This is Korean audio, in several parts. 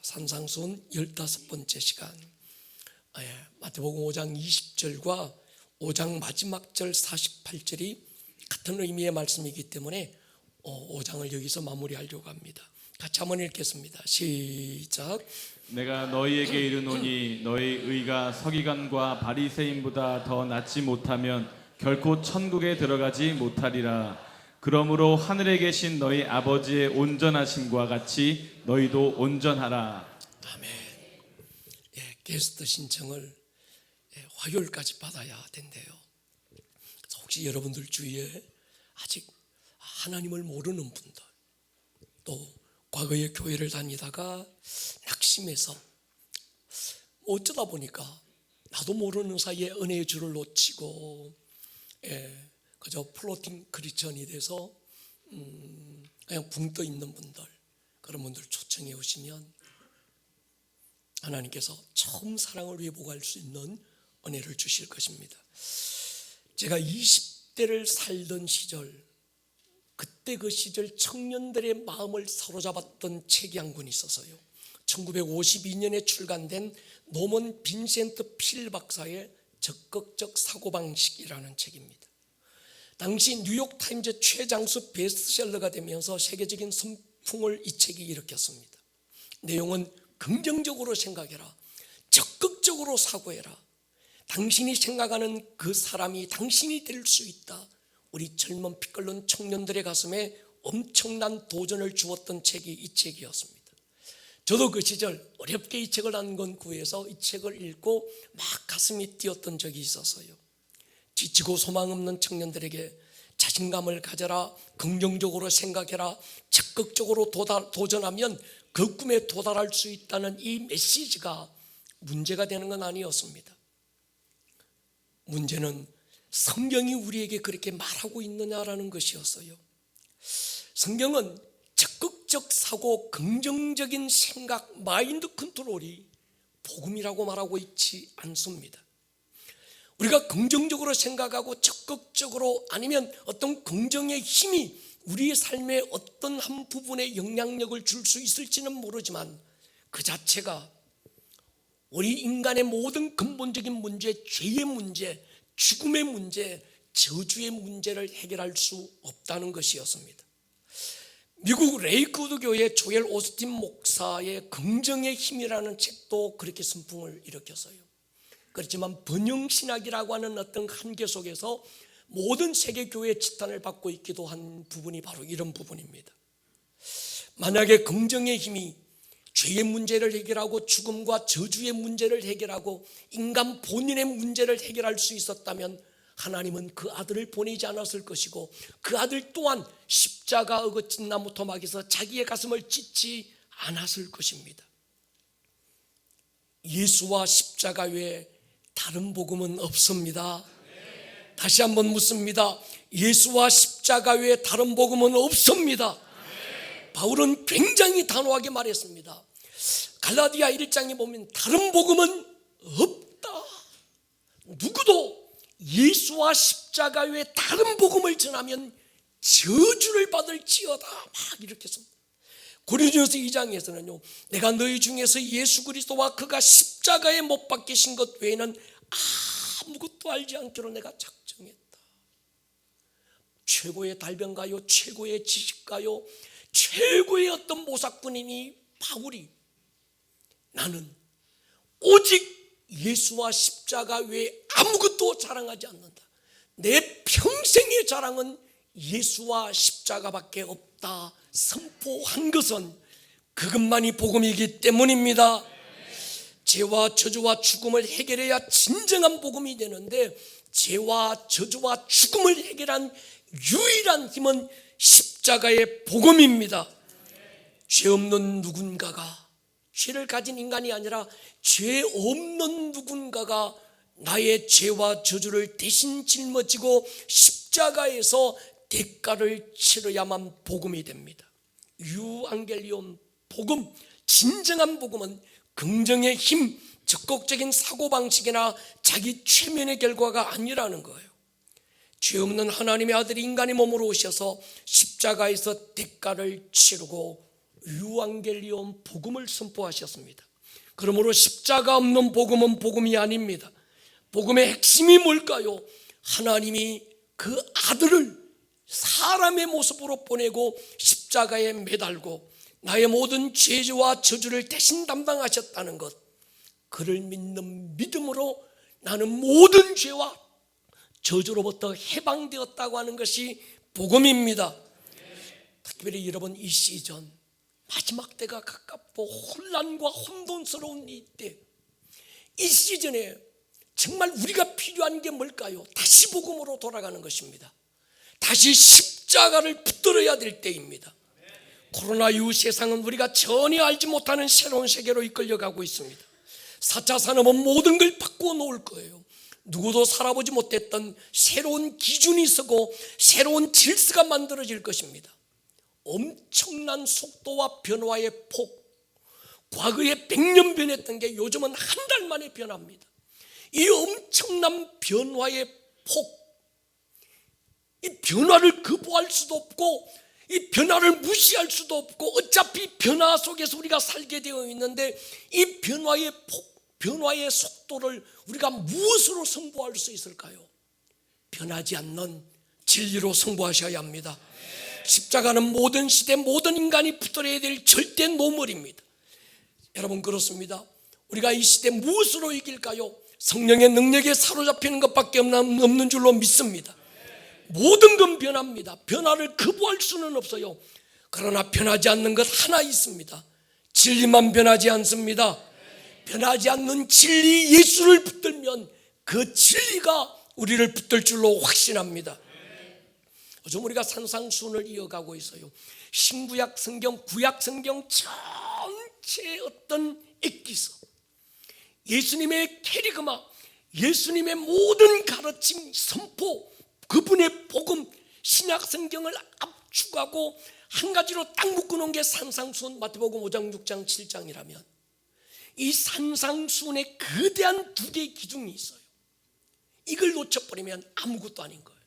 산상수훈 15번째 시간, 마태복음 5장 20절과 5장 마지막 절 48절이 같은 의미의 말씀이기 때문에 5장을 여기서 마무리하려고 합니다. 같이 한번 읽겠습니다. 시작. 내가 너희에게 이르노니 너희 의가 서기관과 바리새인보다 더 낫지 못하면 결코 천국에 들어가지 못하리라. 그러므로 하늘에 계신 너희 아버지의 온전하심과 같이 너희도 온전하라. 아멘. 게스트 신청을 화요일까지 받아야 된대요. 그래서 혹시 여러분들 주위에 아직 하나님을 모르는 분들, 또 과거에 교회를 다니다가 낙심해서 어쩌다 보니까 나도 모르는 사이에 은혜의 줄을 놓치고 그저 플로팅 크리스천이 돼서 그냥 붕 떠 있는 분들, 그런 분들 초청해 오시면 하나님께서 처음 사랑을 회복할 수 있는 은혜를 주실 것입니다. 제가 20대를 살던 시절, 그때 그 시절 청년들의 마음을 사로잡았던 책이 한 권 있어서요. 1952년에 출간된 노먼 빈센트 필 박사의 적극적 사고방식이라는 책입니다. 당시 뉴욕타임즈 최장수 베스트셀러가 되면서 세계적인 선풍을 이 책이 일으켰습니다. 내용은 긍정적으로 생각해라, 적극적으로 사고해라, 당신이 생각하는 그 사람이 당신이 될 수 있다. 우리 젊은 피 끓는 청년들의 가슴에 엄청난 도전을 주었던 책이 이 책이었습니다. 저도 그 시절 어렵게 이 책을 한 권 구해서 이 책을 읽고 막 가슴이 뛰었던 적이 있었어요. 지치고 소망 없는 청년들에게 자신감을 가져라, 긍정적으로 생각해라, 적극적으로 도전하면 그 꿈에 도달할 수 있다는 이 메시지가 문제가 되는 건 아니었습니다. 문제는 성경이 우리에게 그렇게 말하고 있느냐라는 것이었어요. 성경은 적극적 사고, 긍정적인 생각, 마인드 컨트롤이 복음이라고 말하고 있지 않습니다. 우리가 긍정적으로 생각하고 적극적으로, 아니면 어떤 긍정의 힘이 우리의 삶의 어떤 한 부분에 영향력을 줄 수 있을지는 모르지만 그 자체가 우리 인간의 모든 근본적인 문제, 죄의 문제, 죽음의 문제, 저주의 문제를 해결할 수 없다는 것이었습니다. 미국 레이크우드 교회 조엘 오스틴 목사의 긍정의 힘이라는 책도 그렇게 선풍을 일으켰어요. 그렇지만 번영신학이라고 하는 어떤 한계 속에서 모든 세계 교회의 지탄을 받고 있기도 한 부분이 바로 이런 부분입니다. 만약에 긍정의 힘이 죄의 문제를 해결하고 죽음과 저주의 문제를 해결하고 인간 본인의 문제를 해결할 수 있었다면 하나님은 그 아들을 보내지 않았을 것이고, 그 아들 또한 십자가 어긋진 나무 토막에서 자기의 가슴을 찢지 않았을 것입니다. 예수와 십자가 외에 다른 복음은 없습니다. 다시 한번 묻습니다. 예수와 십자가 외에 다른 복음은 없습니다. 바울은 굉장히 단호하게 말했습니다. 갈라디아 1장에 보면 다른 복음은 없다. 누구도 예수와 십자가 외에 다른 복음을 전하면 저주를 받을지어다, 막 이렇게 했습니다. 고린도전서 2장에서는요, 내가 너희 중에서 예수 그리스도와 그가 십자가에 못 박히신 것 외에는 아무것도 알지 않기로 내가 작정했다. 최고의 달변가요, 최고의 지식가요, 최고의 어떤 모사꾼이니 바울이, 나는 오직 예수와 십자가 외에 아무것도 자랑하지 않는다. 내 평생의 자랑은 예수와 십자가밖에 없다 선포한 것은 그것만이 복음이기 때문입니다. 죄와 저주와 죽음을 해결해야 진정한 복음이 되는데, 죄와 저주와 죽음을 해결한 유일한 힘은 십자가의 복음입니다. 죄 없는 누군가가, 죄를 가진 인간이 아니라 죄 없는 누군가가 나의 죄와 저주를 대신 짊어지고 십자가에서 대가를 치러야만 복음이 됩니다. 유앙겔리온 복음, 진정한 복음은 긍정의 힘, 적극적인 사고방식이나 자기 최면의 결과가 아니라는 거예요. 죄 없는 하나님의 아들이 인간의 몸으로 오셔서 십자가에서 대가를 치르고 유앙겔리온 복음을 선포하셨습니다. 그러므로 십자가 없는 복음은 복음이 아닙니다. 복음의 핵심이 뭘까요? 하나님이 그 아들을 사람의 모습으로 보내고 십자가에 매달고 나의 모든 죄와 저주를 대신 담당하셨다는 것, 그를 믿는 믿음으로 나는 모든 죄와 저주로부터 해방되었다고 하는 것이 복음입니다. 특별히 여러분, 이 시즌 마지막 때가 가깝고 혼란과 혼돈스러운 이때, 이 시즌에 정말 우리가 필요한 게 뭘까요? 다시 복음으로 돌아가는 것입니다. 다시 십자가를 붙들어야 될 때입니다. 코로나 이후 세상은 우리가 전혀 알지 못하는 새로운 세계로 이끌려가고 있습니다. 4차 산업은 모든 걸 바꾸어 놓을 거예요. 누구도 살아보지 못했던 새로운 기준이 서고 새로운 질서가 만들어질 것입니다. 엄청난 속도와 변화의 폭, 과거에 100년 변했던 게 요즘은 한 달 만에 변합니다. 이 엄청난 변화의 폭, 이 변화를 거부할 수도 없고 이 변화를 무시할 수도 없고, 어차피 변화 속에서 우리가 살게 되어 있는데, 이 변화의 폭, 변화의 속도를 우리가 무엇으로 승부할 수 있을까요? 변하지 않는 진리로 승부하셔야 합니다. 십자가는 모든 시대 모든 인간이 붙들어야 될 절대 노멀입니다. 여러분, 그렇습니다. 우리가 이 시대 무엇으로 이길까요? 성령의 능력에 사로잡히는 것밖에 없는 줄로 믿습니다. 모든 건 변합니다. 변화를 거부할 수는 없어요. 그러나 변하지 않는 것 하나 있습니다. 진리만 변하지 않습니다. 변하지 않는 진리 예수를 붙들면 그 진리가 우리를 붙들 줄로 확신합니다. 요즘 우리가 산상수훈을 이어가고 있어요. 신구약 성경, 구약 성경 전체의 어떤 액기서, 예수님의 캐리그마, 예수님의 모든 가르침, 선포, 그분의 복음, 신약 성경을 압축하고 한 가지로 딱 묶어놓은 게 산상수훈, 마태복음 5장, 6장, 7장이라면 이 산상수훈에 거대한 두 개의 기둥이 있어요. 이걸 놓쳐버리면 아무것도 아닌 거예요.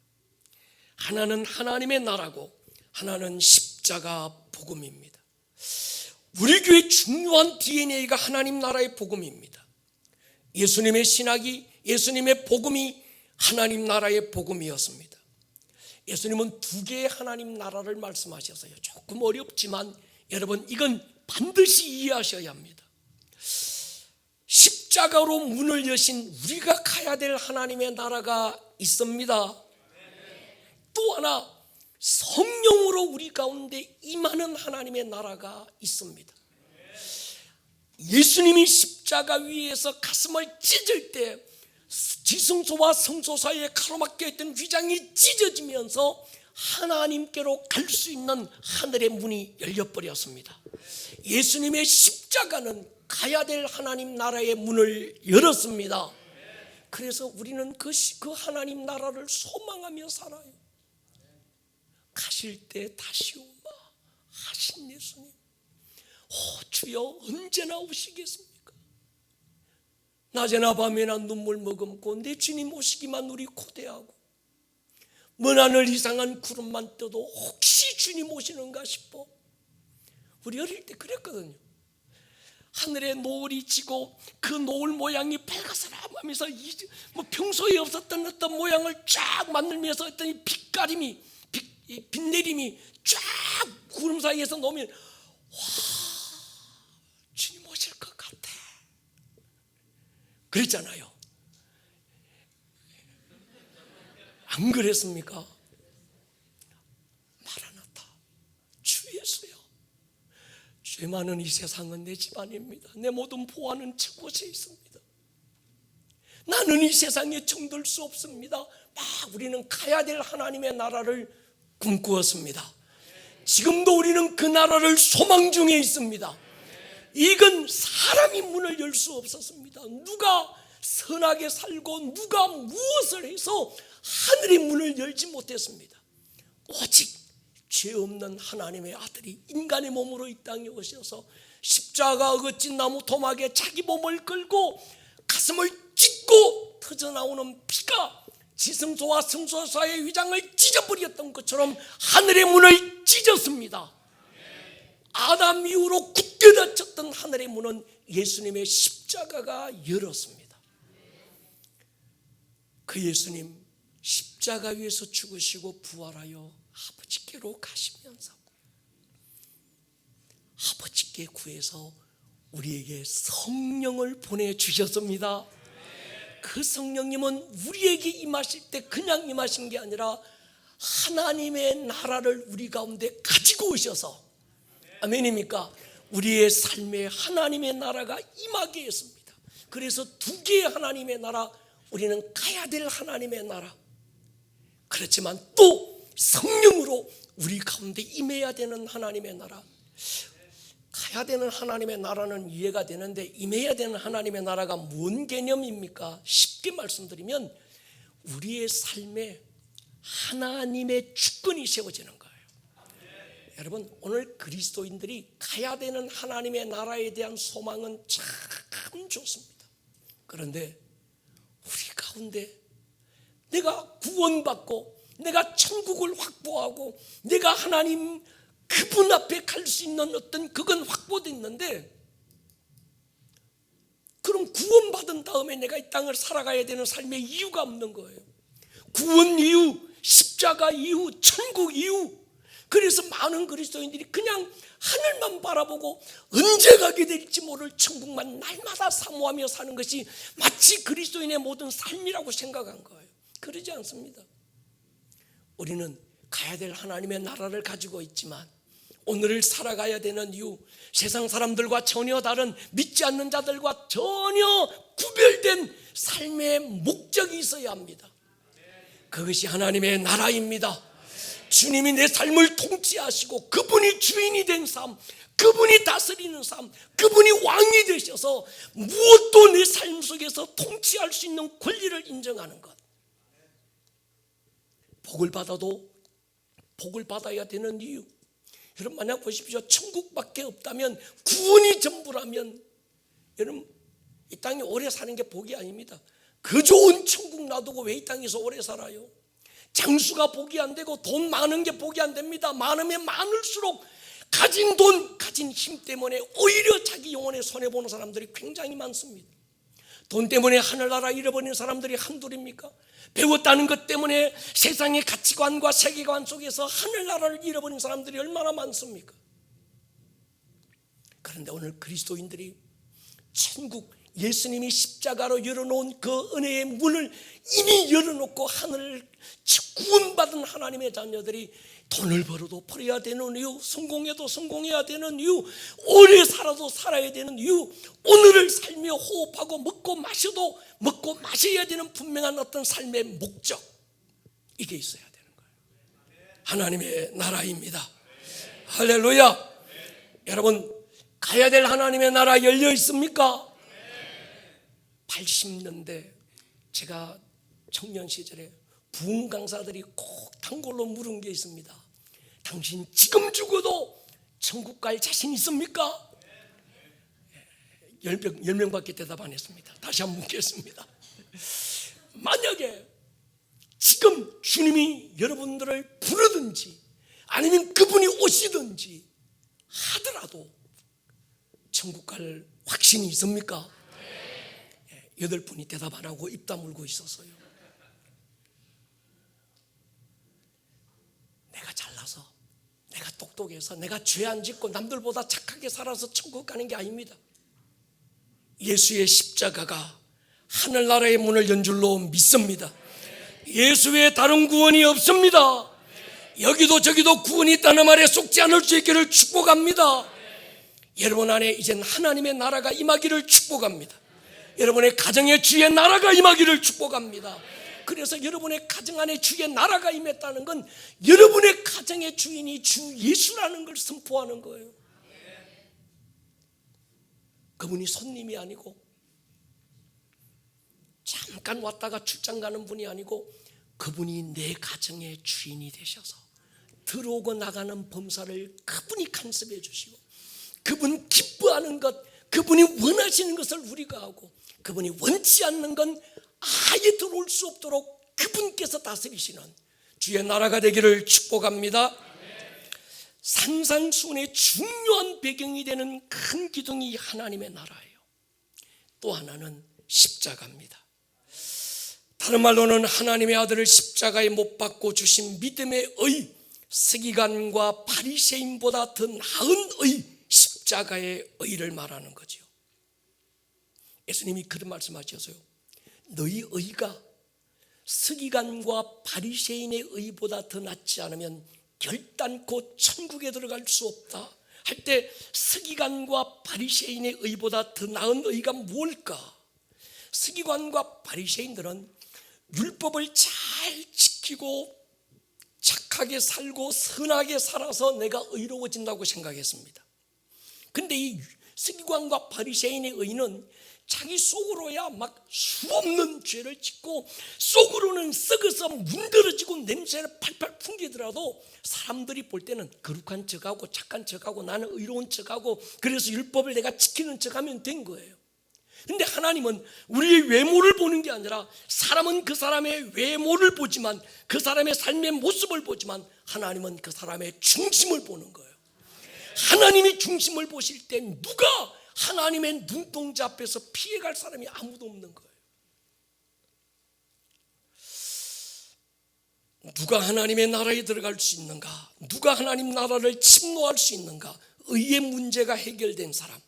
하나는 하나님의 나라고 하나는 십자가 복음입니다. 우리 교회의 중요한 DNA가 하나님 나라의 복음입니다. 예수님의 신학이, 예수님의 복음이 하나님 나라의 복음이었습니다. 예수님은 두 개의 하나님 나라를 말씀하셨어요. 조금 어렵지만 여러분, 이건 반드시 이해하셔야 합니다. 십자가로 문을 여신 우리가 가야 될 하나님의 나라가 있습니다. 또 하나, 성령으로 우리 가운데 임하는 하나님의 나라가 있습니다. 예수님이 십자가 위에서 가슴을 찢을 때 지성소와 성소 사이에 가로막혀 있던 휘장이 찢어지면서 하나님께로 갈 수 있는 하늘의 문이 열려버렸습니다. 예수님의 십자가는 가야 될 하나님 나라의 문을 열었습니다. 그래서 우리는 그 하나님 나라를 소망하며 살아요. 가실 때 다시 오마 하신 예수님, 주여 언제나 오시겠습니까? 낮에나 밤에나 눈물 머금고 내 주님 오시기만 우리 고대하고, 먼 하늘 이상한 구름만 떠도 혹시 주님 오시는가 싶어. 우리 어릴 때 그랬거든요. 하늘에 노을이 지고 그 노을 모양이 빨갛사람하면서 평소에 없었던 어떤 모양을 쫙 만들면서 어떤 빛내림이 쫙 구름 사이에서 놓으면, 와, 주님 오실 것 같아. 그랬잖아요. 안 그랬습니까? 마라나타, 주 예수여, 죄 많은 이 세상은 내 집안입니다. 내 모든 보화는 저곳에 있습니다. 나는 이 세상에 정들 수 없습니다. 막 우리는 가야 될 하나님의 나라를 꿈꾸었습니다. 지금도 우리는 그 나라를 소망 중에 있습니다. 이건 사람이 문을 열 수 없었습니다. 누가 선하게 살고 누가 무엇을 해서 하늘의 문을 열지 못했습니다. 오직 죄 없는 하나님의 아들이 인간의 몸으로 이 땅에 오셔서 십자가 어긋진 나무 토막에 자기 몸을 끌고 가슴을 찢고 터져나오는 피가 지성소와 성소 사이의 위장을 찢어버렸던 것처럼 하늘의 문을 찢었습니다. 아담 이후로 굳게 닫혔던 하늘의 문은 예수님의 십자가가 열었습니다. 그 예수님 십자가 위에서 죽으시고 부활하여 아버지께로 가시면서 아버지께 구해서 우리에게 성령을 보내주셨습니다. 그 성령님은 우리에게 임하실 때 그냥 임하신 게 아니라 하나님의 나라를 우리 가운데 가지고 오셔서, 아멘입니까? 우리의 삶에 하나님의 나라가 임하게 했습니다. 그래서 두 개의 하나님의 나라, 우리는 가야 될 하나님의 나라, 그렇지만 또 성령으로 우리 가운데 임해야 되는 하나님의 나라. 가야 되는 하나님의 나라는 이해가 되는데 임해야 되는 하나님의 나라가 뭔 개념입니까? 쉽게 말씀드리면 우리의 삶에 하나님의 주권이 세워지는 거예요. 여러분, 오늘 그리스도인들이 가야 되는 하나님의 나라에 대한 소망은 참 좋습니다. 그런데 우리 가운데 내가 구원받고 내가 천국을 확보하고 내가 하나님 그분 앞에 갈 수 있는 어떤 그건 확보됐는데, 그럼 구원받은 다음에 내가 이 땅을 살아가야 되는 삶의 이유가 없는 거예요. 구원 이유, 십자가 이유, 천국 이유. 그래서 많은 그리스도인들이 그냥 하늘만 바라보고 언제 가게 될지 모를 천국만 날마다 사모하며 사는 것이 마치 그리스도인의 모든 삶이라고 생각한 거예요. 그러지 않습니다. 우리는 가야 될 하나님의 나라를 가지고 있지만 오늘을 살아가야 되는 이유, 세상 사람들과 전혀 다른, 믿지 않는 자들과 전혀 구별된 삶의 목적이 있어야 합니다. 그것이 하나님의 나라입니다. 주님이 내 삶을 통치하시고 그분이 주인이 된 삶, 그분이 다스리는 삶, 그분이 왕이 되셔서 무엇도 내 삶 속에서 통치할 수 있는 권리를 인정하는 것. 복을 받아도 복을 받아야 되는 이유. 여러분, 만약 보십시오. 천국밖에 없다면, 구원이 전부라면, 여러분 이 땅에 오래 사는 게 복이 아닙니다. 그 좋은 천국 놔두고 왜 이 땅에서 오래 살아요? 장수가 복이 안 되고 돈 많은 게 복이 안 됩니다. 많으면 많을수록 가진 돈, 가진 힘 때문에 오히려 자기 영혼에 손해보는 사람들이 굉장히 많습니다. 돈 때문에 하늘나라 잃어버리는 사람들이 한둘입니까? 배웠다는 것 때문에 세상의 가치관과 세계관 속에서 하늘나라를 잃어버린 사람들이 얼마나 많습니까? 그런데 오늘 그리스도인들이 천국, 예수님이 십자가로 열어놓은 그 은혜의 문을 이미 열어놓고 하늘을 구원받은 하나님의 자녀들이 돈을 벌어도 벌어야 되는 이유, 성공해도 성공해야 되는 이유, 오래 살아도 살아야 되는 이유, 오늘을 살며 호흡하고 먹고 마셔도 먹고 마셔야 되는 분명한 어떤 삶의 목적, 이게 있어야 되는 거예요. 하나님의 나라입니다. 할렐루야. 여러분, 가야 될 하나님의 나라 열려 있습니까? 80년대 제가 청년 시절에 부흥 강사들이 꼭 단골로 물은 게 있습니다. 당신 지금 죽어도 천국 갈 자신 있습니까? 10명밖에 대답 안 했습니다. 다시 한번 묻겠습니다. 만약에 지금 주님이 여러분들을 부르든지 아니면 그분이 오시든지 하더라도 천국 갈 확신이 있습니까? 8분이 대답 안 하고 입 다물고 있었어요. 내가 잘나서, 내가 똑똑해서, 내가 죄 안 짓고 남들보다 착하게 살아서 천국 가는 게 아닙니다. 예수의 십자가가 하늘나라의 문을 연 줄로 믿습니다. 예수 외에 다른 구원이 없습니다. 여기도 저기도 구원이 있다는 말에 속지 않을 수 있기를 축복합니다. 여러분 안에 이젠 하나님의 나라가 임하기를 축복합니다. 여러분의 가정에 주의 나라가 임하기를 축복합니다. 그래서 여러분의 가정 안에 주의 나라가 임했다는 건 여러분의 가정의 주인이 주 예수라는 걸 선포하는 거예요. 그분이 손님이 아니고 잠깐 왔다가 출장 가는 분이 아니고 그분이 내 가정의 주인이 되셔서 들어오고 나가는 범사를 그분이 간섭해 주시고 그분 기뻐하는 것, 그분이 원하시는 것을 우리가 하고 그분이 원치 않는 건 아예 들어올 수 없도록 그분께서 다스리시는 주의 나라가 되기를 축복합니다. 산상수훈의 중요한 배경이 되는 큰 기둥이 하나님의 나라예요. 또 하나는 십자가입니다. 다른 말로는 하나님의 아들을 십자가에 못 박고 주신 믿음의 의, 서기관과 바리새인보다 더 나은 의, 십자가의 의를 말하는 거죠. 예수님이 그런 말씀하셨어요. 너희 의가 서기관과 바리새인의 의보다 더 낫지 않으면 결단코 천국에 들어갈 수 없다 할 때, 서기관과 바리새인의 의보다 더 나은 의가 뭘까? 서기관과 바리새인들은 율법을 잘 지키고 착하게 살고 선하게 살아서 내가 의로워진다고 생각했습니다. 근데 이 서기관과 바리새인의 의는 자기 속으로야 막 수없는 죄를 짓고 속으로는 썩어서 문드러지고 냄새를 팔팔 풍기더라도 사람들이 볼 때는 거룩한 척하고 착한 척하고 나는 의로운 척하고 그래서 율법을 내가 지키는 척하면 된 거예요. 근데 하나님은 우리의 외모를 보는 게 아니라, 사람은 그 사람의 외모를 보지만, 그 사람의 삶의 모습을 보지만 하나님은 그 사람의 중심을 보는 거예요. 하나님이 중심을 보실 때 누가 하나님의 눈동자 앞에서 피해갈 사람이 아무도 없는 거예요. 누가 하나님의 나라에 들어갈 수 있는가? 누가 하나님 나라를 침노할 수 있는가? 의의 문제가 해결된 사람.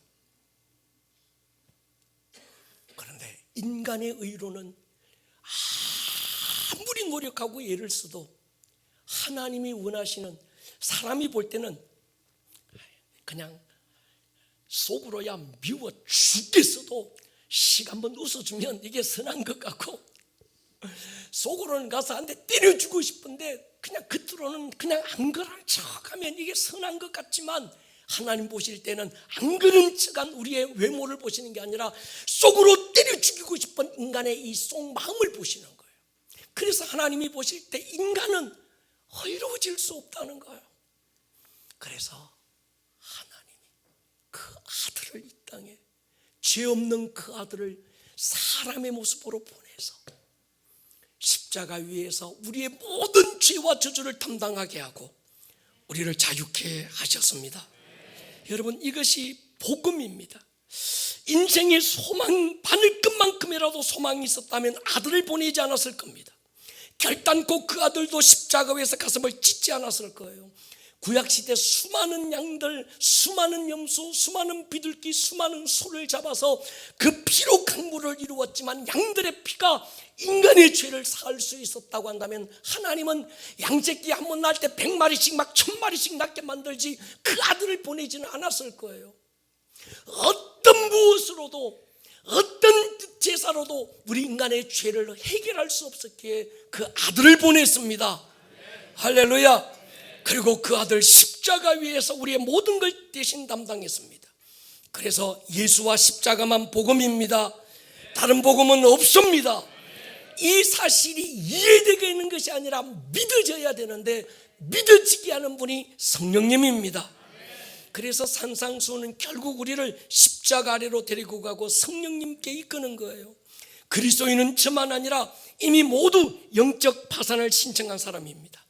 그런데 인간의 의로는 아무리 노력하고 애를 써도 하나님이 원하시는, 사람이 볼 때는 그냥 속으로야 미워 죽겠어도 씩 한번 웃어주면 이게 선한 것 같고, 속으로는 가서 한 대 때려주고 싶은데 그냥 겉으로는 그냥 안 그런 척하면 이게 선한 것 같지만, 하나님 보실 때는 안 그런 척한 우리의 외모를 보시는 게 아니라 속으로 때려 죽이고 싶은 인간의 이 속마음을 보시는 거예요. 그래서 하나님이 보실 때 인간은 의로워질 수 없다는 거예요. 그래서 그 아들을 이 땅에, 죄 없는 그 아들을 사람의 모습으로 보내서 십자가 위에서 우리의 모든 죄와 저주를 담당하게 하고 우리를 자유케 하셨습니다. 여러분, 이것이 복음입니다. 인생의 소망, 바늘끝만큼이라도 소망이 있었다면 아들을 보내지 않았을 겁니다. 결단코 그 아들도 십자가 위에서 가슴을 찢지 않았을 거예요. 구약시대 수많은 양들, 수많은 염소, 수많은 비둘기, 수많은 소를 잡아서 그 피로 강물을 이루었지만 양들의 피가 인간의 죄를 사할 수 있었다고 한다면, 하나님은 양새끼 한 번 낳을 때 100마리씩 막 1000마리씩 낳게 만들지 그 아들을 보내지는 않았을 거예요. 어떤 무엇으로도, 어떤 제사로도 우리 인간의 죄를 해결할 수 없었기에 그 아들을 보냈습니다. 할렐루야. 그리고 그 아들 십자가 위에서 우리의 모든 걸 대신 담당했습니다. 그래서 예수와 십자가만 복음입니다. 다른 복음은 없습니다. 이 사실이 이해되게 있는 것이 아니라 믿어져야 되는데, 믿어지게 하는 분이 성령님입니다. 그래서 산상수훈은 결국 우리를 십자가 아래로 데리고 가고 성령님께 이끄는 거예요. 그리스도인은 저만 아니라 이미 모두 영적 파산을 신청한 사람입니다.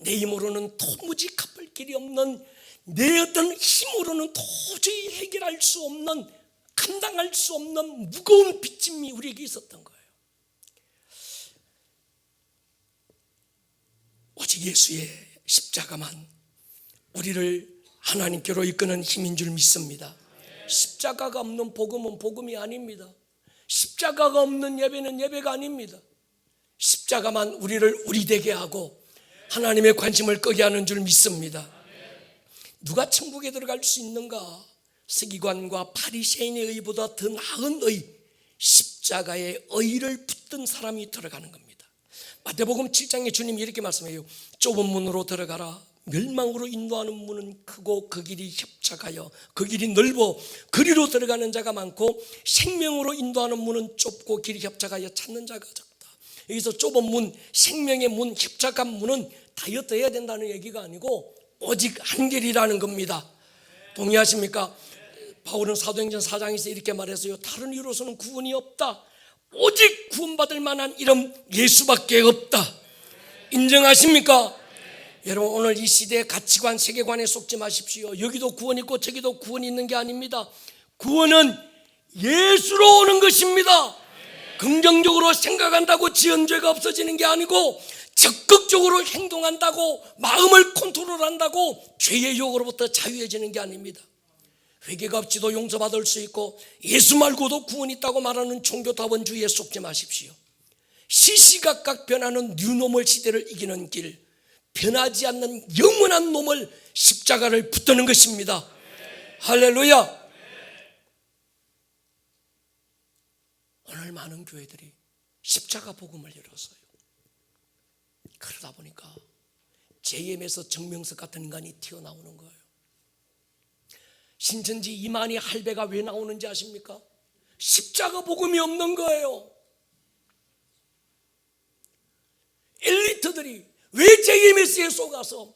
내 힘으로는 도무지 갚을 길이 없는, 내 어떤 힘으로는 도저히 해결할 수 없는, 감당할 수 없는 무거운 빚짐이 우리에게 있었던 거예요. 오직 예수의 십자가만 우리를 하나님께로 이끄는 힘인 줄 믿습니다. 십자가가 없는 복음은 복음이 아닙니다. 십자가가 없는 예배는 예배가 아닙니다. 십자가만 우리를 우리 되게 하고 하나님의 관심을 끄게 하는 줄 믿습니다. 누가 천국에 들어갈 수 있는가? 서기관과 바리새인의 의보다 더 나은 의, 십자가의 의를 붙든 사람이 들어가는 겁니다. 마태복음 7장에 주님이 이렇게 말씀해요. 좁은 문으로 들어가라. 멸망으로 인도하는 문은 크고 그 길이 협착하여 그 길이 넓어 그리로 들어가는 자가 많고, 생명으로 인도하는 문은 좁고 길이 협착하여 찾는 자가 적다. 여기서 좁은 문, 생명의 문, 협착한 문은 다이어트 해야 된다는 얘기가 아니고 오직 한 길이라는 겁니다. 동의하십니까? 바울은 사도행전 4장에서 이렇게 말했어요. 다른 이로서는 구원이 없다. 오직 구원받을 만한 이름 예수밖에 없다. 인정하십니까? 여러분, 오늘 이 시대의 가치관, 세계관에 속지 마십시오. 여기도 구원이 있고 저기도 구원이 있는 게 아닙니다. 구원은 예수로 오는 것입니다. 긍정적으로 생각한다고 지은 죄가 없어지는 게 아니고, 적극적으로 행동한다고, 마음을 컨트롤한다고 죄의 유혹으로부터 자유해지는 게 아닙니다. 회개가 없이도 용서받을 수 있고 예수 말고도 구원이 있다고 말하는 종교다원주의에 속지 마십시오. 시시각각 변하는 뉴노멀 시대를 이기는 길, 변하지 않는 영원한 놈을, 십자가를 붙드는 것입니다. 할렐루야. 오늘 많은 교회들이 십자가 복음을 열었어요. 그러다 보니까 JM에서 정명석 같은 인간이 튀어나오는 거예요. 신천지 이만희 할배가 왜 나오는지 아십니까? 십자가 복음이 없는 거예요. 엘리트들이 왜 JMS에 속아서,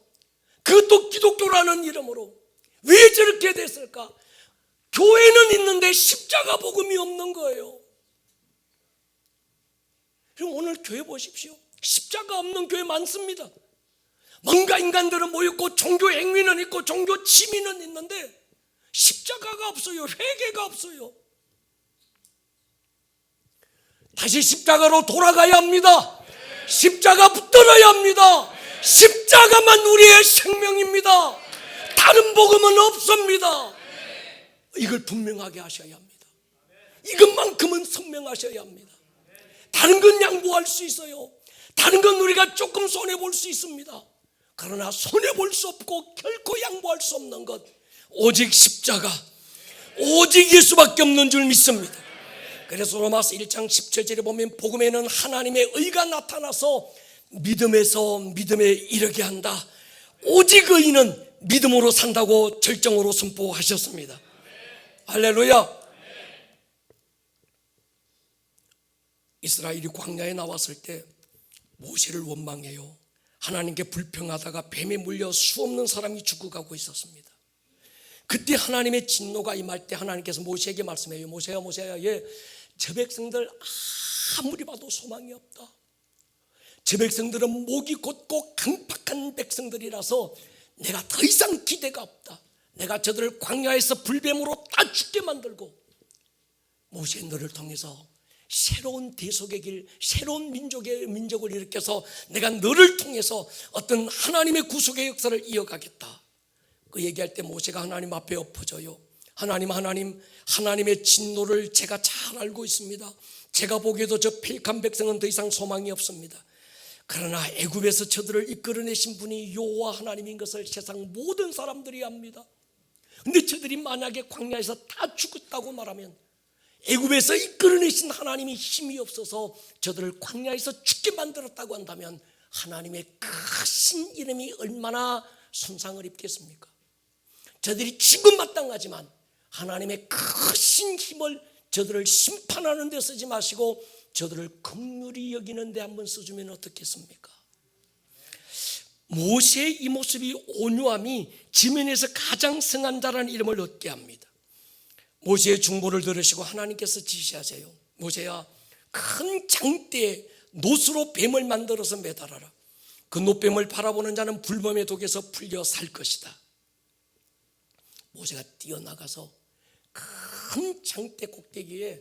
그것도 기독교라는 이름으로 왜 저렇게 됐을까? 교회는 있는데 십자가 복음이 없는 거예요. 그럼 오늘 교회 보십시오. 십자가 없는 교회 많습니다. 뭔가 인간들은 모였고 종교 행위는 있고 종교 취미는 있는데 십자가가 없어요. 회개가 없어요. 다시 십자가로 돌아가야 합니다. 십자가 붙들어야 합니다. 십자가만 우리의 생명입니다. 다른 복음은 없습니다. 이걸 분명하게 하셔야 합니다. 이것만큼은 선명하셔야 합니다. 다른 건 양보할 수 있어요. 다른 건 우리가 조금 손해볼 수 있습니다. 그러나 손해볼 수 없고 결코 양보할 수 없는 것, 오직 십자가, 오직 예수밖에 없는 줄 믿습니다. 그래서 로마서 1장 17절에 보면 복음에는 하나님의 의가 나타나서 믿음에서 믿음에 이르게 한다. 오직 의인은 믿음으로 산다고 절정으로 선포하셨습니다. 할렐루야. 이스라엘이 광야에 나왔을 때 모세를 원망해요. 하나님께 불평하다가 뱀에 물려 수없는 사람이 죽어가고 있었습니다. 그때 하나님의 진노가 임할 때 하나님께서 모세에게 말씀해요. 모세야, 모세야, 저 백성들 아무리 봐도 소망이 없다. 저 백성들은 목이 곧고 강팍한 백성들이라서 내가 더 이상 기대가 없다. 내가 저들을 광야에서 불뱀으로 다 죽게 만들고 모세 너를 통해서 새로운 대속의 길, 새로운 민족을 일으켜서 내가 너를 통해서 어떤 하나님의 구속의 역사를 이어가겠다. 그 얘기할 때 모세가 하나님 앞에 엎어져요. 하나님의 진노를 제가 잘 알고 있습니다. 제가 보기에도 저 패역한 백성은 더 이상 소망이 없습니다. 그러나 애굽에서 저들을 이끌어내신 분이 여호와 하나님인 것을 세상 모든 사람들이 압니다. 근데 저들이 만약에 광야에서 다 죽었다고 말하면, 애굽에서 이끌어내신 하나님이 힘이 없어서 저들을 광야에서 죽게 만들었다고 한다면 하나님의 크신 이름이 얼마나 손상을 입겠습니까? 저들이 죽음 마땅하지만 하나님의 크신 힘을 저들을 심판하는 데 쓰지 마시고 저들을 긍휼히 여기는 데 한번 써주면 어떻겠습니까? 모세의 이 모습이, 온유함이 지면에서 가장 성한 자라는 이름을 얻게 합니다. 모세의 중보를 들으시고 하나님께서 지시하세요. 모세야, 큰 장대에 놋으로 뱀을 만들어서 매달아라. 그 놋뱀을 바라보는 자는 불범의 독에서 풀려 살 것이다. 모세가 뛰어나가서 큰 장대 꼭대기에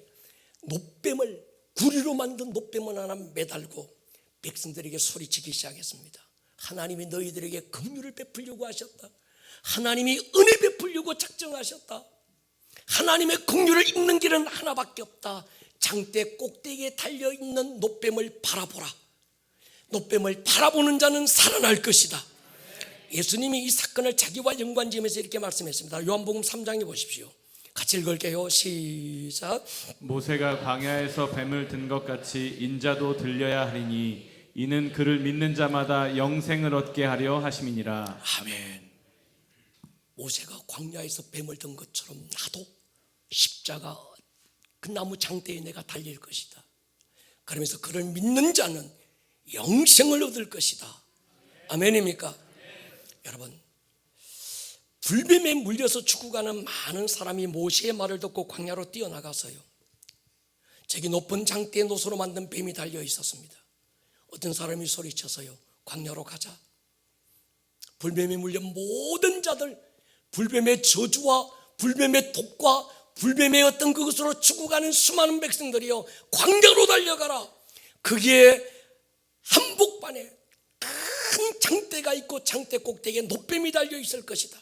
놋뱀을, 구리로 만든 놋뱀을 하나 매달고 백성들에게 소리치기 시작했습니다. 하나님이 너희들에게 긍휼을 베풀려고 하셨다. 하나님이 은혜 베풀려고 작정하셨다. 하나님의 긍휼을 입는 길은 하나밖에 없다. 장대 꼭대기에 달려있는 놋뱀을 바라보라. 놋뱀을 바라보는 자는 살아날 것이다. 예수님이 이 사건을 자기와 연관지으면서 이렇게 말씀했습니다. 요한복음 3장에 보십시오. 같이 읽을게요. 시작. 모세가 광야에서 뱀을 든 것 같이 인자도 들려야 하리니 이는 그를 믿는 자마다 영생을 얻게 하려 하심이니라. 아멘. 모세가 광야에서 뱀을 든 것처럼 나도 십자가 그 나무 장대에 내가 달릴 것이다. 그러면서 그를 믿는 자는 영생을 얻을 것이다. 아멘입니까? 여러분, 불뱀에 물려서 죽어가는 많은 사람이 모세의 말을 듣고 광야로 뛰어나가서요, 저기 높은 장대에 놋으로 만든 뱀이 달려 있었습니다. 어떤 사람이 소리쳐서요, 광야로 가자. 불뱀에 물려 모든 자들, 불뱀의 저주와 불뱀의 독과 불뱀의 어떤 그것으로 죽어가는 수많은 백성들이여 광야로 달려가라. 거기에 한복판에 큰 장대가 있고 장대 꼭대기에 노뱀이 달려 있을 것이다.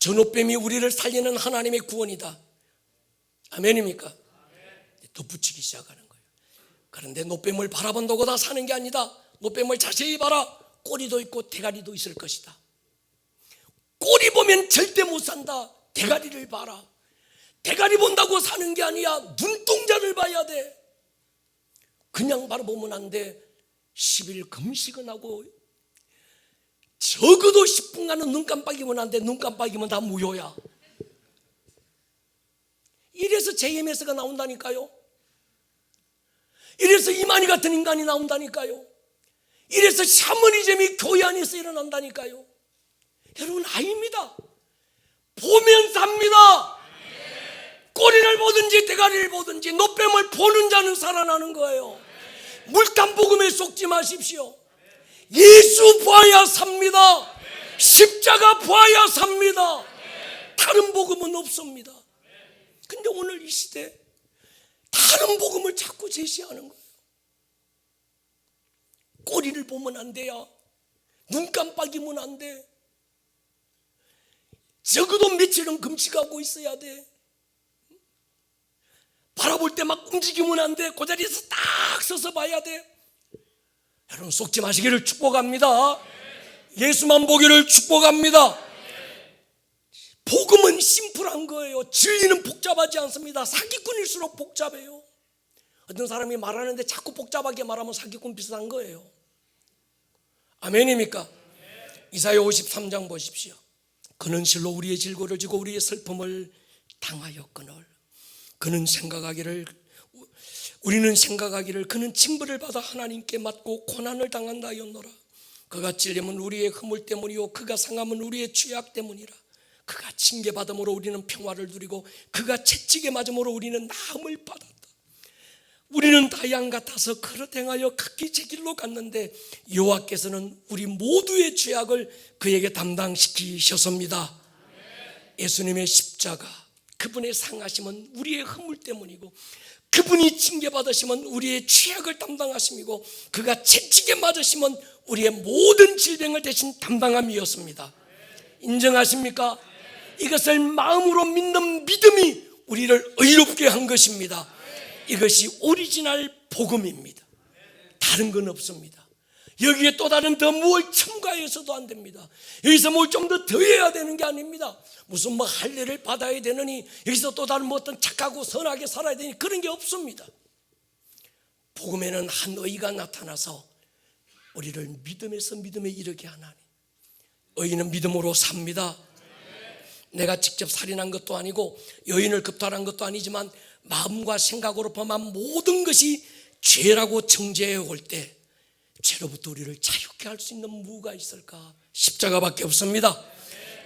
저 노뱀이 우리를 살리는 하나님의 구원이다. 아멘입니까? 덧붙이기 시작하는 거예요. 그런데 노뱀을 바라본다고 다 사는 게 아니다. 노뱀을 자세히 봐라. 꼬리도 있고 대가리도 있을 것이다. 꼬리 보면 절대 못 산다. 대가리를 봐라. 대가리 본다고 사는 게 아니야. 눈동자를 봐야 돼. 그냥 바라보면 안 돼. 10일 금식은 하고 적어도 10분간은 눈 깜빡이면 안 돼. 눈 깜빡이면 다 무효야. 이래서 JMS가 나온다니까요. 이래서 이만희 같은 인간이 나온다니까요. 이래서 샤머니즘이 교회 안에서 일어난다니까요. 여러분 아닙니다. 보면 삽니다. 꼬리를 보든지 대가리를 보든지 노뱀을 보는 자는 살아나는 거예요. 물감 복음에 속지 마십시오. 예수 봐야 삽니다. 십자가 봐야 삽니다. 다른 복음은 없습니다. 근데 오늘 이 시대 다른 복음을 자꾸 제시하는 거예요. 꼬리를 보면 안 돼요. 눈 깜빡이면 안 돼. 적어도 며칠은 금식하고 있어야 돼. 바라볼 때 막 움직이면 안 돼. 그 자리에서 딱 서서 봐야 돼. 여러분 속지 마시기를 축복합니다. 예수만 보기를 축복합니다. 복음은 심플한 거예요. 진리는 복잡하지 않습니다. 사기꾼일수록 복잡해요. 어떤 사람이 말하는데 자꾸 복잡하게 말하면 사기꾼 비슷한 거예요. 아멘입니까? 이사야 53장 보십시오. 그는 실로 우리의 질고를 지고 우리의 슬픔을 당하였거늘 우리는 생각하기를 그는 징벌을 받아 하나님께 맞고 고난을 당한다 하였노라. 그가 찔림은 우리의 허물 때문이요 그가 상함은 우리의 죄악 때문이라. 그가 징계받음으로 우리는 평화를 누리고 그가 채찍에 맞음으로 우리는 나음을 받았다. 우리는 다 양 같아서 그릇 행하여 각기 제 길로 갔는데 여호와께서는 우리 모두의 죄악을 그에게 담당시키셨습니다. 예수님의 십자가, 그분의 상하심은 우리의 허물 때문이고 그분이 징계받으시면 우리의 죄악을 담당하심이고 그가 채찍에 맞으시면 우리의 모든 질병을 대신 담당함이었습니다. 인정하십니까? 이것을 마음으로 믿는 믿음이 우리를 의롭게 한 것입니다. 이것이 오리지널 복음입니다. 다른 건 없습니다. 여기에 또 다른 더 뭘 첨가해서도 안 됩니다. 여기서 뭘 좀 더 더해야 되는 게 아닙니다. 무슨 뭐 할례를 받아야 되느니 여기서 또 다른 뭐 어떤 착하고 선하게 살아야 되니 그런 게 없습니다. 복음에는 한 의가 나타나서 우리를 믿음에서 믿음에 이르게 하나니, 의인은 믿음으로 삽니다. 내가 직접 살인한 것도 아니고 여인을 급탈한 것도 아니지만 마음과 생각으로 범한 모든 것이 죄라고 정죄해 올 때 죄로부터 우리를 자유케 할 수 있는 무가 있을까? 십자가밖에 없습니다.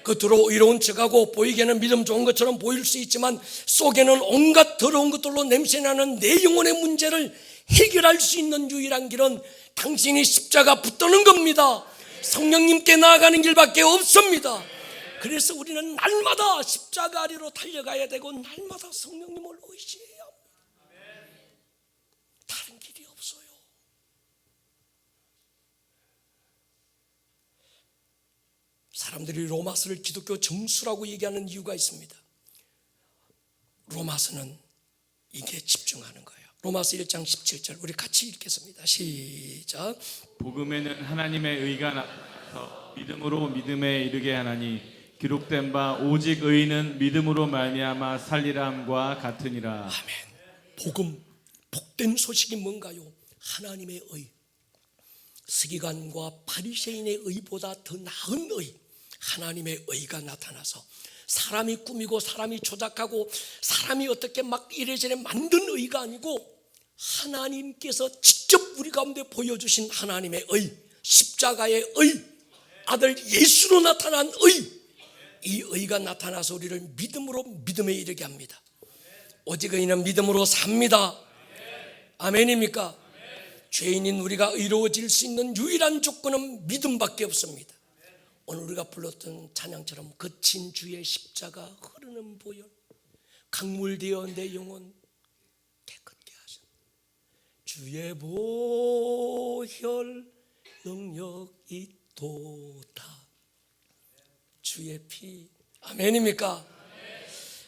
겉으로 의로운 척하고 보이기에는 믿음 좋은 것처럼 보일 수 있지만 속에는 온갖 더러운 것들로 냄새나는 내 영혼의 문제를 해결할 수 있는 유일한 길은 당신이 십자가 붙드는 겁니다. 성령님께 나아가는 길밖에 없습니다. 그래서 우리는 날마다 십자가 아래로 달려가야 되고 날마다 성령님을 의지해야 합니다. 다른 길이 없어요. 사람들이 로마서를 기독교 정수라고 얘기하는 이유가 있습니다. 로마서는 이게 집중하는 거예요. 로마서 1장 17절 우리 같이 읽겠습니다. 시작. 복음에는 하나님의 의가 나타나서 믿음으로 믿음에 이르게 하나니 기록된 바 오직 의인은 믿음으로 말미암아 살리람과 같으니라. 아멘. 복음, 복된 소식이 뭔가요? 하나님의 의. 서기관과 바리새인의 의보다 더 나은 의, 하나님의 의가 나타나서 사람이 꾸미고 사람이 조작하고 사람이 어떻게 막 이래저래 만든 의가 아니고 하나님께서 직접 우리 가운데 보여주신 하나님의 의, 십자가의 의, 아들 예수로 나타난 의, 이 의가 나타나서 우리를 믿음으로 믿음에 이르게 합니다. 오직 의인은 믿음으로 삽니다. 아멘입니까? 죄인인 우리가 의로워질 수 있는 유일한 조건은 믿음밖에 없습니다. 오늘 우리가 불렀던 찬양처럼 거친 주의 십자가 흐르는 보혈 강물되어 내 영혼 깨끗게 하셨네. 주의 보혈 능력 있도다. 주의 피. 아멘입니까?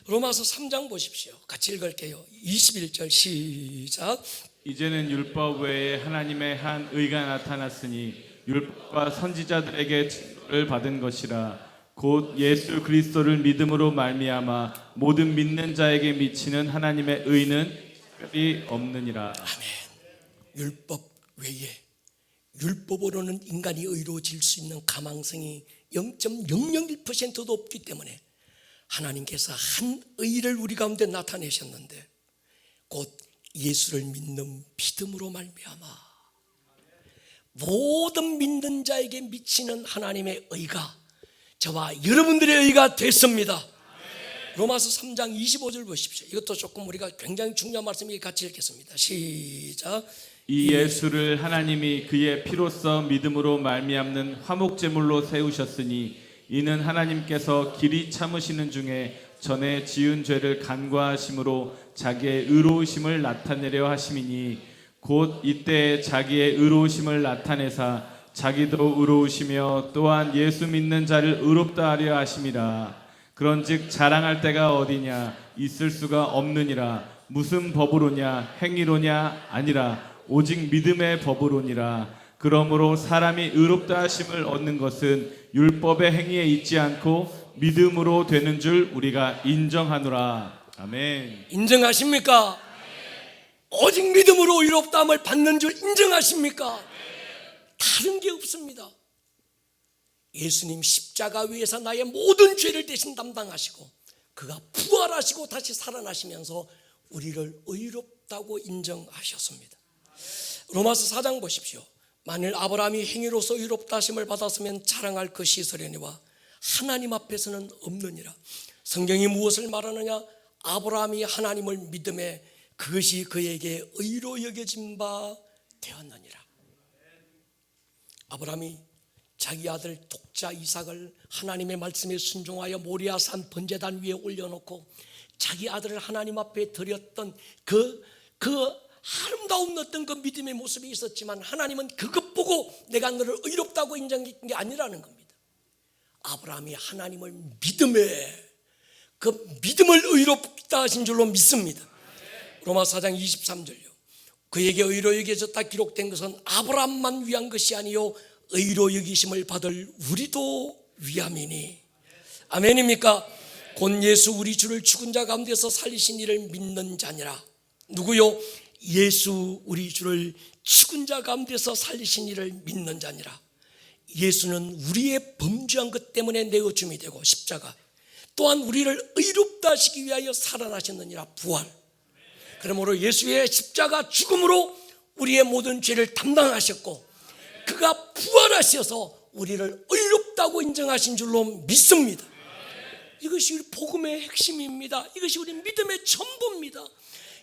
로마서 3장 보십시오. 같이 읽을게요. 21절 시작. 이제는 율법 외에 하나님의 한 의가 나타났으니 율법과 선지자들에게 증거를 받은 것이라. 곧 예수 그리스도를 믿음으로 말미암아 모든 믿는 자에게 미치는 하나님의 의는 특별히 없느니라. 아멘. 율법 외에 율법으로는 인간이 의로워질 수 있는 가망성이 0.001%도 없기 때문에 하나님께서 한 의를 우리 가운데 나타내셨는데 곧 예수를 믿는 믿음으로 말미암아 모든 믿는 자에게 미치는 하나님의 의가 저와 여러분들의 의가 됐습니다. 로마서 3장 25절 보십시오. 이것도 조금 우리가 굉장히 중요한 말씀이 같이 읽겠습니다. 시작. 이 예수를 하나님이 그의 피로써 믿음으로 말미암는 화목제물로 세우셨으니 이는 하나님께서 길이 참으시는 중에 전에 지은 죄를 간과하심으로 자기의 의로우심을 나타내려 하심이니 곧 이때 자기의 의로우심을 나타내사 자기도 의로우시며 또한 예수 믿는 자를 의롭다 하려 하심이라. 그런즉 자랑할 때가 어디냐 있을 수가 없느니라. 무슨 법으로냐 행위로냐 아니라 오직 믿음의 법으로니라. 그러므로 사람이 의롭다 하심을 얻는 것은 율법의 행위에 있지 않고 믿음으로 되는 줄 우리가 인정하노라. 아멘. 인정하십니까? 오직 믿음으로 의롭다함을 받는 줄 인정하십니까? 다른 게 없습니다. 예수님 십자가 위에서 나의 모든 죄를 대신 담당하시고 그가 부활하시고 다시 살아나시면서 우리를 의롭다고 인정하셨습니다. 로마서 4장 보십시오. 만일 아브라함이 행위로서 의롭다 하심을 받았으면 자랑할 것이 있으려니와 하나님 앞에서는 없느니라. 성경이 무엇을 말하느냐? 아브라함이 하나님을 믿음에 그것이 그에게 의로 여겨진 바 되었느니라. 아브라함이 자기 아들 독자 이삭을 하나님의 말씀에 순종하여 모리아산 번제단 위에 올려놓고 자기 아들을 하나님 앞에 드렸던 그 아름다운 어떤 그 믿음의 모습이 있었지만 하나님은 그것 보고 내가 너를 의롭다고 인정한 게 아니라는 겁니다. 아브라함이 하나님을 믿음에 그 믿음을 의롭다 하신 줄로 믿습니다. 로마서 4장 23절요. 그에게 의로 여겨졌다 기록된 것은 아브라함만 위한 것이 아니요 의로 여기심을 받을 우리도 위함이니. 아멘입니까? 곧 예수 우리 주를 죽은 자 가운데서 살리신 이를 믿는 자니라. 누구요? 예수 우리 주를 죽은 자 가운데서 살리신 이를 믿는 자니라. 예수는 우리의 범죄한 것 때문에 내어줌이 되고 십자가 또한 우리를 의롭다 하시기 위하여 살아나셨느니라. 부활. 그러므로 예수의 십자가 죽음으로 우리의 모든 죄를 담당하셨고 그가 부활하셔서 우리를 의롭다고 인정하신 줄로 믿습니다. 이것이 우리 복음의 핵심입니다. 이것이 우리 믿음의 전부입니다.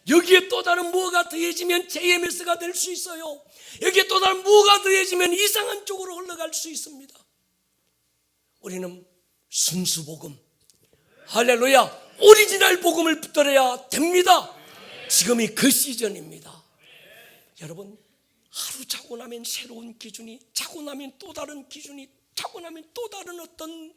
여기에 또 다른 뭐가 더해지면 JMS가 될 수 있어요. 여기에 또 다른 뭐가 더해지면 이상한 쪽으로 흘러갈 수 있습니다. 우리는 순수 복음, 할렐루야, 오리지널 복음을 붙들어야 됩니다. 지금이 그 시즌입니다. 여러분, 하루 자고 나면 새로운 기준이, 자고 나면 또 다른 기준이, 자고 나면 또 다른 어떤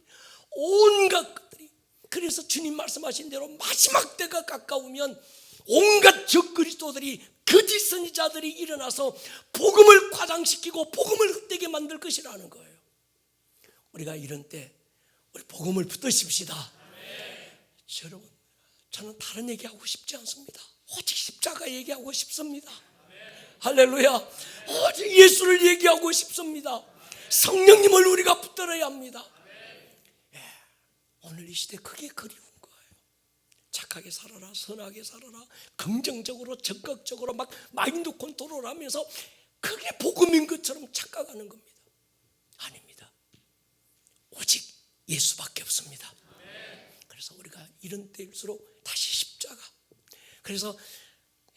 온갖 것들이. 그래서 주님 말씀하신 대로 마지막 때가 가까우면 온갖 적그리스도들이 거짓 선지자들이 일어나서 복음을 과장시키고 복음을 헛되게 만들 것이라는 거예요. 우리가 이런 때 우리 복음을 붙드십시다. 여러분, 저는 다른 얘기하고 싶지 않습니다. 오직 십자가 얘기하고 싶습니다. 할렐루야. 오직 예수를 얘기하고 싶습니다. 성령님을 우리가 붙들어야 합니다. 오늘 이 시대 그게 그리운 거예요. 착하게 살아라, 선하게 살아라, 긍정적으로 적극적으로 막 마인드 컨트롤 하면서 그게 복음인 것처럼 착각하는 겁니다. 아닙니다. 오직 예수밖에 없습니다. 그래서 우리가 이런 때일수록 다시 십자가. 그래서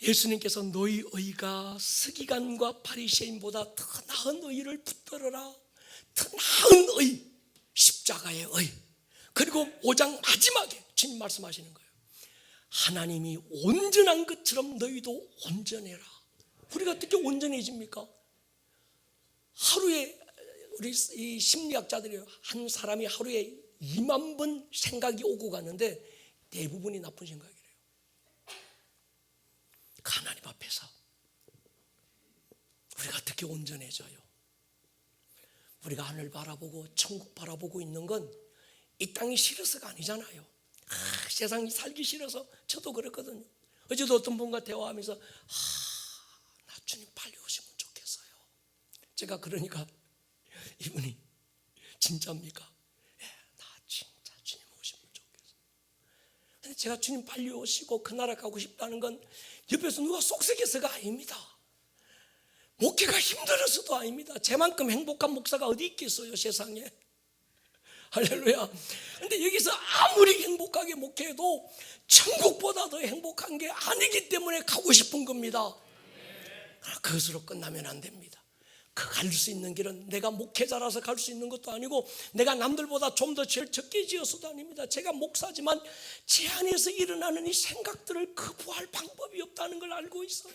예수님께서 너희 의가 서기관과 바리새인보다 더 나은 의를 붙들어라. 더 나은 의, 십자가의 의. 그리고 5장 마지막에 주님 말씀하시는 거예요. 하나님이 온전한 것처럼 너희도 온전해라. 우리가 어떻게 온전해집니까? 하루에 우리 이 심리학자들이 한 사람이 하루에 2만 번 생각이 오고 가는데 대부분이 나쁜 생각이래요. 하나님 앞에서 우리가 어떻게 온전해져요? 우리가 하늘 바라보고 천국 바라보고 있는 건 이 땅이 싫어서가 아니잖아요. 세상이 살기 싫어서 저도 그랬거든요. 어제도 어떤 분과 대화하면서 나 주님 빨리 오시면 좋겠어요. 제가 그러니까 이분이 진짜입니까? 예, 나 진짜 주님 오시면 좋겠어요. 근데 제가 주님 빨리 오시고 그 나라 가고 싶다는 건 옆에서 누가 속삭여서가 아닙니다. 목회가 힘들어서도 아닙니다. 제만큼 행복한 목사가 어디 있겠어요, 세상에. 할렐루야. 근데 여기서 아무리 행복하게 목회해도 천국보다 더 행복한 게 아니기 때문에 가고 싶은 겁니다. 그것으로 끝나면 안 됩니다. 그 갈 수 있는 길은 내가 목회자라서 갈 수 있는 것도 아니고 내가 남들보다 좀 더 죄를 적게 지어서도 아닙니다. 제가 목사지만 제 안에서 일어나는 이 생각들을 거부할 방법이 없다는 걸 알고 있어요.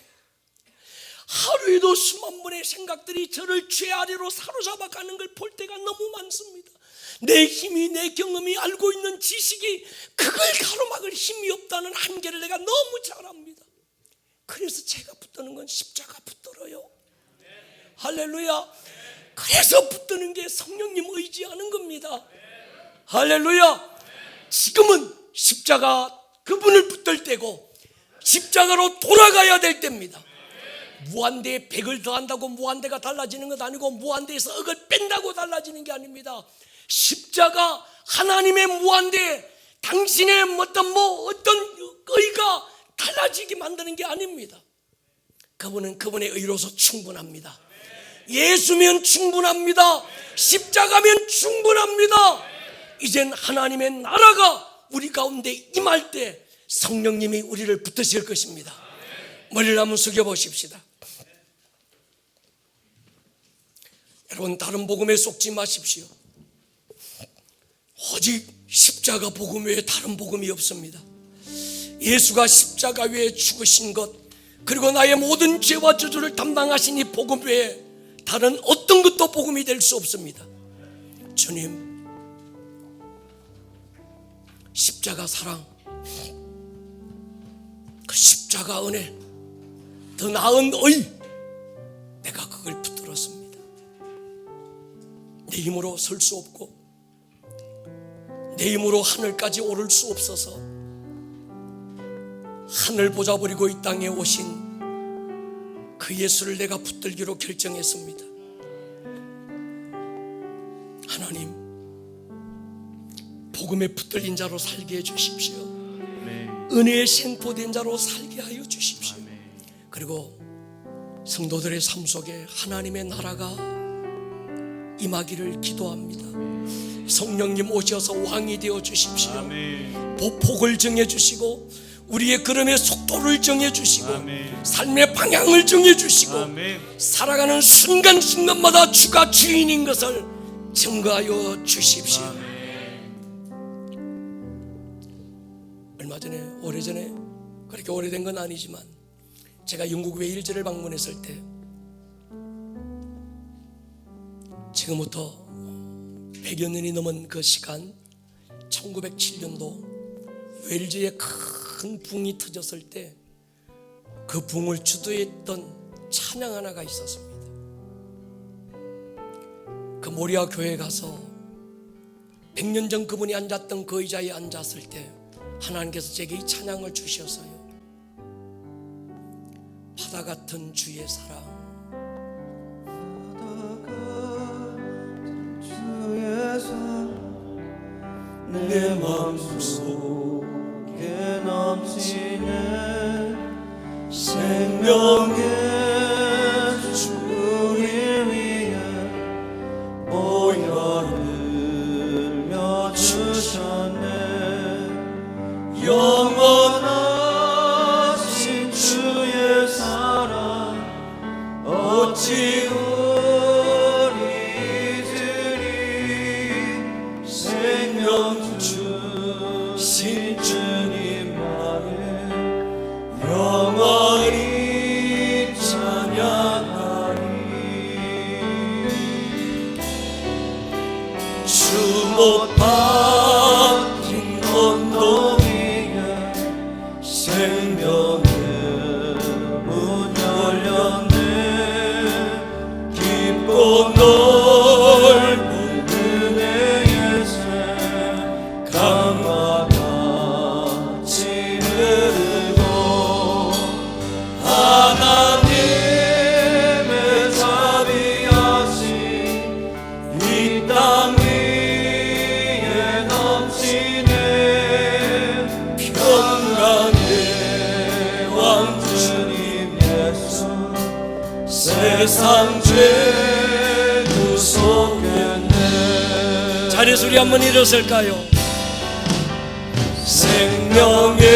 하루에도 수만 번의 생각들이 저를 죄 아래로 사로잡아 가는 걸 볼 때가 너무 많습니다. 내 힘이, 내 경험이, 알고 있는 지식이 그걸 가로막을 힘이 없다는 한계를 내가 너무 잘 압니다. 그래서 제가 붙드는 건 십자가 붙들어요. 할렐루야. 그래서 붙드는 게 성령님 의지하는 겁니다. 할렐루야. 지금은 십자가 그분을 붙들 때고 십자가로 돌아가야 될 때입니다. 무한대에 100을 더한다고 무한대가 달라지는 것 아니고 무한대에서 억을 뺀다고 달라지는 게 아닙니다. 십자가 하나님의 무한대, 당신의 어떤 의가 달라지게 만드는 게 아닙니다. 그분은 그분의 의로서 충분합니다. 예수면 충분합니다. 십자가면 충분합니다. 이젠 하나님의 나라가 우리 가운데 임할 때 성령님이 우리를 붙드실 것입니다. 머리를 한번 숙여보십시다. 여러분, 다른 복음에 속지 마십시오. 오직 십자가 복음 외에 다른 복음이 없습니다. 예수가 십자가 위에 죽으신 것, 그리고 나의 모든 죄와 저주를 담당하신 이 복음 외에 다른 어떤 것도 복음이 될 수 없습니다. 주님, 십자가 사랑, 그 십자가 은혜, 더 나은 의, 내가 그걸 붙들었습니다. 내 힘으로 설 수 없고 내 힘으로 하늘까지 오를 수 없어서 하늘 보좌 버리고 이 땅에 오신 그 예수를 내가 붙들기로 결정했습니다. 하나님, 복음에 붙들린 자로 살게 해주십시오. 은혜의 생포된 자로 살게 하여 주십시오. 그리고 성도들의 삶 속에 하나님의 나라가 임하기를 기도합니다. 성령님 오셔서 왕이 되어 주십시오. 보폭을 정해 주시고 우리의 걸음의 속도를 정해 주시고 삶의 방향을 정해 주시고 살아가는 순간순간마다 주가 주인인 것을 증거하여 주십시오. 얼마 전에, 오래전에, 그렇게 오래된 건 아니지만 제가 영국 웨일즈를 방문했을 때 지금부터 100여 년이 넘은 그 시간, 1907년도 웨일즈에 큰 붕이 터졌을 때 그 붕을 주도했던 찬양 하나가 있었습니다. 그 모리아 교회에 가서 100년 전 그분이 앉았던 그 의자에 앉았을 때 하나님께서 제게 이 찬양을 주셨어요. 바다 같은 주의 사랑, 내 맘속에 넘치는 생명의 주를 위해 보혈을 주셨네. 영원하신 주의 사랑 어찌 우리들이 주 못 박힌 언덕 위에 생명의 문 열렸네. 깊고 넓은 은혜의 샘 강과 같이 흐르고 하나님의 자비하신 이 땅 위에 넘치네. 평강의 왕 주님 예수 세상 죄 구속했네. 자리에서 우리 한번 일어설까요? 생명의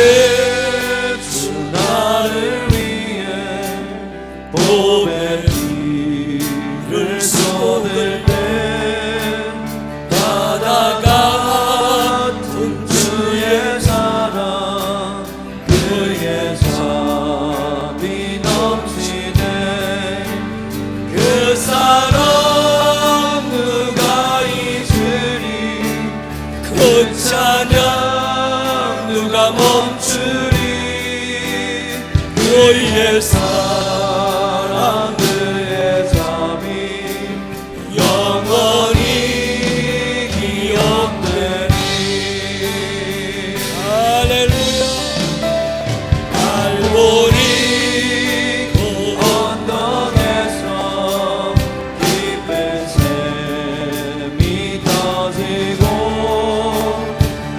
주 나를 위해 보배 피를 쏟을 때 바다 같은 주의 사랑 그의 자비 넘치네. 그 사랑 누가 잊으리. 그 찬양 누가 멈추리. 그의 사랑 그의 자비 영원히 기억되리. 할렐루야. 갈보리 그 언덕에서 깊은 샘이 터지고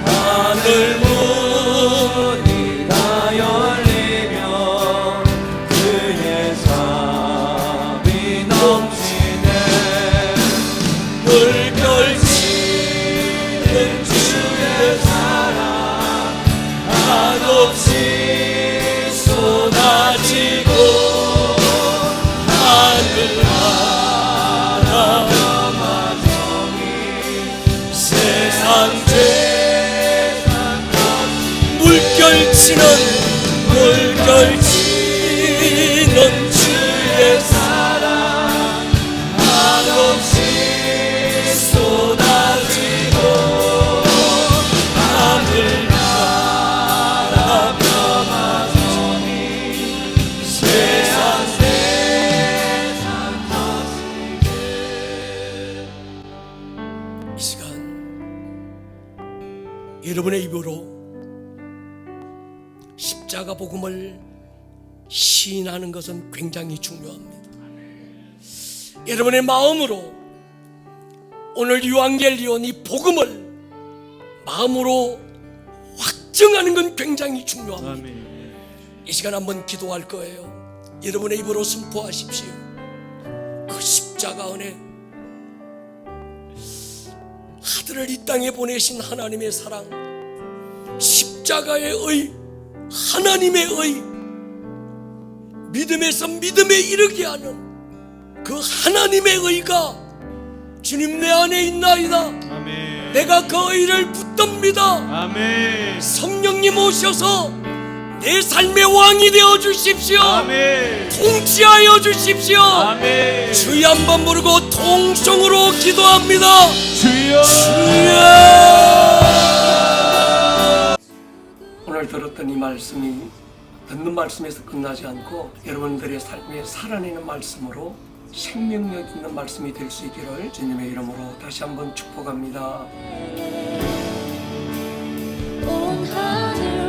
하늘 문이 다 열리며 그의 자비 넘치네. 물결치는 주의 사랑 한없이 쏟아지고 하늘나라 평화정이 세상 죄 물결치는 주의 사랑 한없이 쏟아지고 하늘나라 평화정이 세상 터지게. 이 시간 여러분의 입으로 십자가 복음을 시인하는 것은 굉장히 중요합니다. 여러분의 마음으로 오늘 유앙겔리온 이 복음을 마음으로 확증하는 건 굉장히 중요합니다. 아멘. 이 시간 한번 기도할 거예요. 여러분의 입으로 선포하십시오. 그 십자가 은혜, 아들을 이 땅에 보내신 하나님의 사랑, 십자가의 의, 하나님의 의, 믿음에서 믿음에 이르게 하는 그 하나님의 의가 주님 내 안에 있나이다. 아멘. 내가 그 의를 붙듭니다. 아멘. 성령님 오셔서 내 삶의 왕이 되어 주십시오. 아멘. 통치하여 주십시오. 아멘. 주여 한번 부르고 통성으로 기도합니다. 주여. 오늘 들었던 이 말씀이 듣는 말씀에서 끝나지 않고 여러분들의 삶에 살아내는 말씀으로 생명력 있는 말씀이 될 수 있기를 주님의 이름으로 다시 한번 축복합니다. 온 하늘